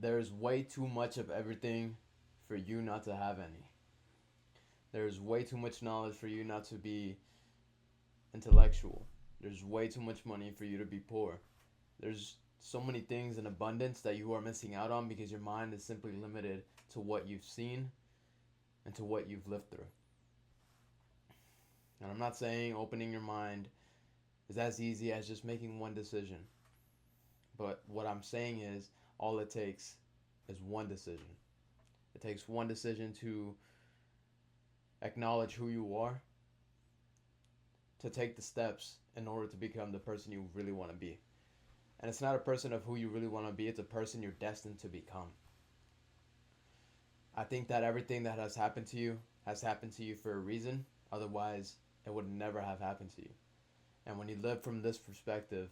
There's way too much of everything for you not to have any. There's way too much knowledge for you not to be intellectual. There's way too much money for you to be poor. There's so many things in abundance that you are missing out on because your mind is simply limited to what you've seen and to what you've lived through. And I'm not saying opening your mind is as easy as just making one decision. But what I'm saying is all it takes is one decision. It takes one decision to acknowledge who you are, to take the steps in order to become the person you really want to be. And it's not a person of who you really want to be, it's a person you're destined to become. I think that everything that has happened to you for a reason. Otherwise, it would never have happened to you. And when you live from this perspective,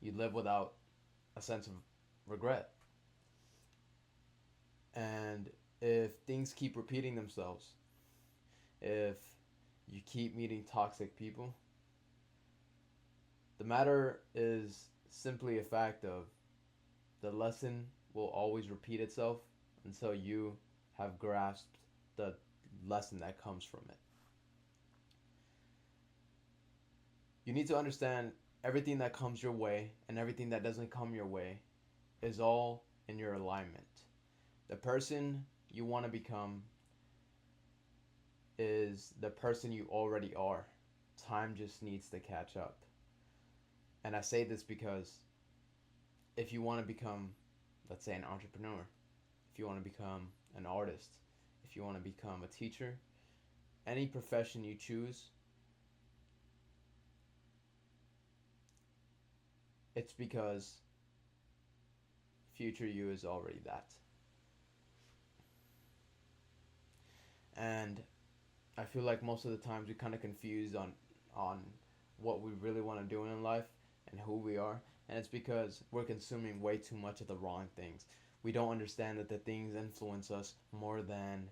you live without a sense of regret. And if things keep repeating themselves, if you keep meeting toxic people, the matter is simply a fact of the lesson will always repeat itself until you have grasped the lesson that comes from it. You need to understand everything that comes your way and everything that doesn't come your way is all in your alignment. The person you want to become is the person you already are. Time just needs to catch up. And I say this because if you want to become, let's say, an entrepreneur, if you want to become an artist, if you want to become a teacher, any profession you choose, it's because future you is already that. And I feel like most of the times we kind of confused on what we really want to do in life and who we are, and it's because we're consuming way too much of the wrong things. We don't understand that the things influence us more than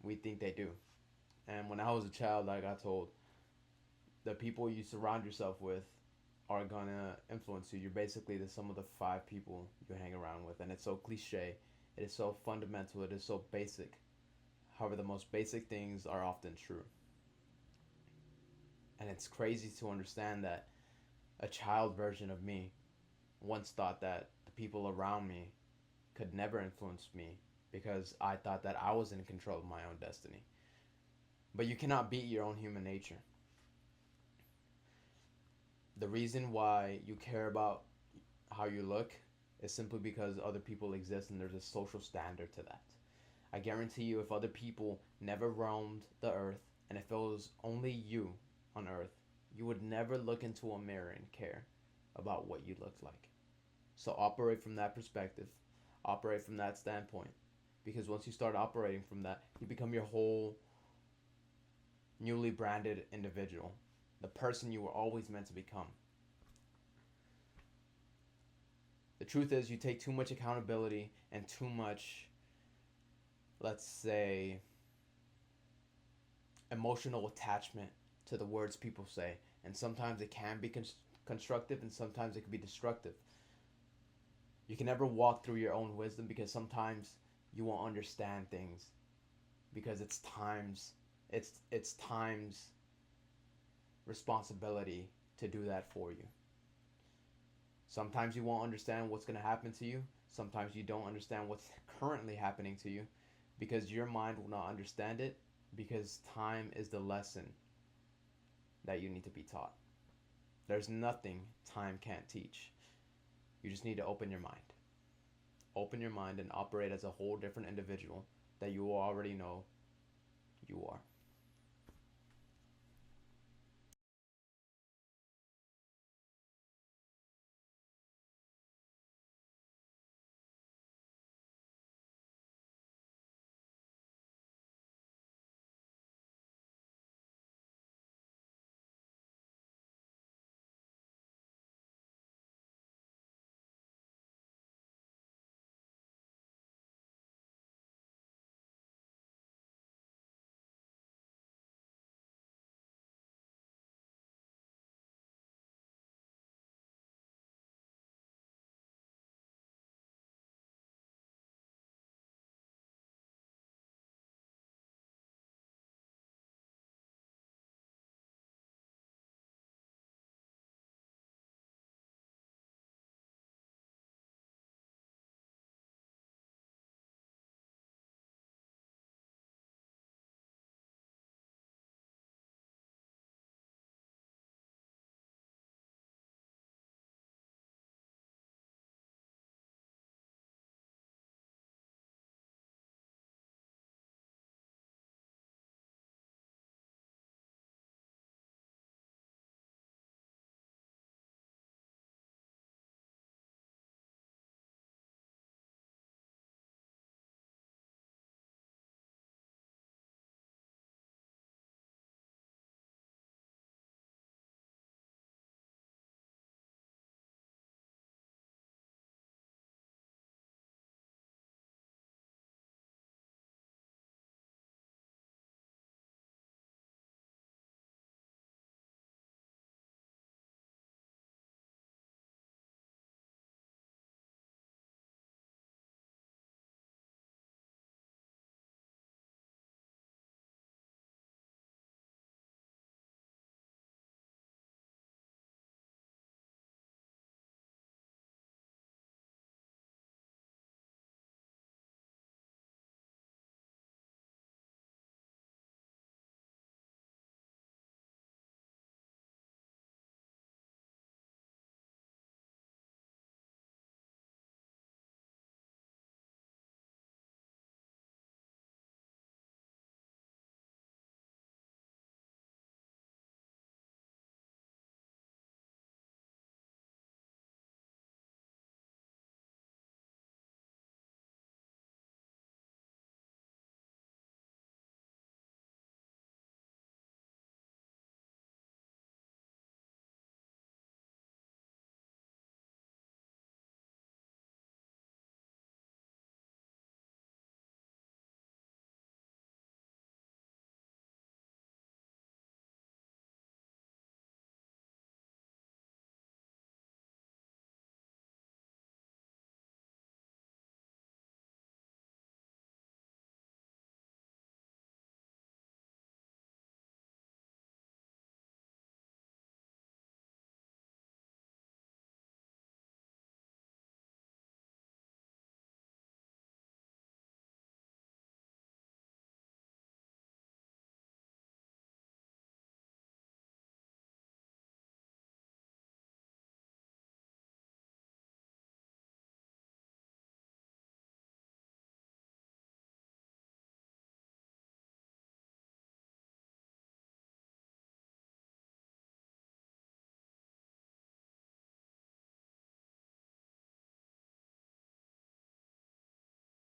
we think they do. And when I was a child, I got told the people you surround yourself with are gonna influence you. You're basically the sum of the five people you hang around with, and it's so cliche. It is so fundamental. It is so basic. However, the most basic things are often true. And it's crazy to understand that a child version of me once thought that the people around me could never influence me because I thought that I was in control of my own destiny. But you cannot beat your own human nature. The reason why you care about how you look is simply because other people exist and there's a social standard to that. I guarantee you, if other people never roamed the earth and if it was only you on earth, you would never look into a mirror and care about what you looked like. So operate from that perspective, operate from that standpoint, because once you start operating from that, you become your whole newly branded individual, the person you were always meant to become. The truth is, you take too much accountability and too much, let's say, emotional attachment to the words people say. And sometimes it can be constructive and sometimes it can be destructive. You can never walk through your own wisdom because sometimes you won't understand things because it's time's responsibility to do that for you. Sometimes you won't understand what's going to happen to you. Sometimes you don't understand what's currently happening to you because your mind will not understand it because time is the lesson that you need to be taught. There's nothing time can't teach. You just need to open your mind. Open your mind and operate as a whole different individual that you already know you are.